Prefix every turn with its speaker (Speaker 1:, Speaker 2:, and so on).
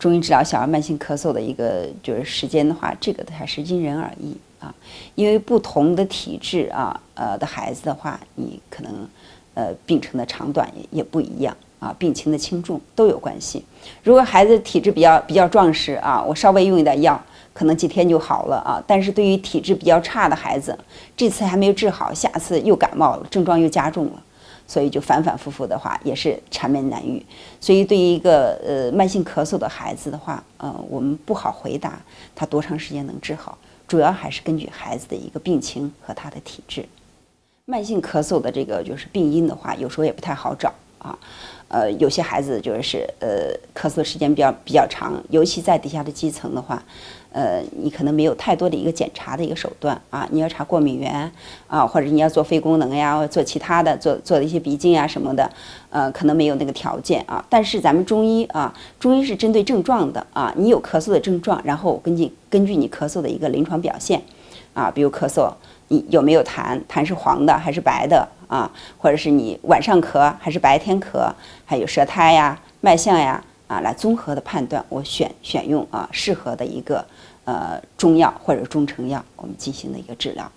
Speaker 1: 中医治疗小儿慢性咳嗽的一个就是时间的话，这个还是因人而异啊，因为不同的体质的孩子的话，你可能病程的长短也不一样啊，病情的轻重都有关系。如果孩子体质比较壮实啊，我稍微用一点药，可能几天就好了啊。但是对于体质比较差的孩子，这次还没有治好，下次又感冒了，症状又加重了。所以就反反复复的话，也是缠绵难愈。所以对于一个慢性咳嗽的孩子的话，我们不好回答他多长时间能治好，主要还是根据孩子的一个病情和他的体质。慢性咳嗽的这个就是病因的话，有时候也不太好找啊。有些孩子就是咳嗽的时间比较长，尤其在底下的基层的话，你可能没有太多的一个检查的一个手段啊，你要查过敏原啊，或者你要做肺功能呀，做其他的做的一些鼻镜啊什么的，可能没有那个条件啊。但是咱们中医啊，中医是针对症状的啊，你有咳嗽的症状，然后根据你咳嗽的一个临床表现啊，比如咳嗽。你有没有痰？痰是黄的还是白的啊？或者是你晚上咳还是白天咳？还有舌苔呀、脉象呀来综合的判断，我选用适合的一个中药或者中成药，我们进行的一个治疗。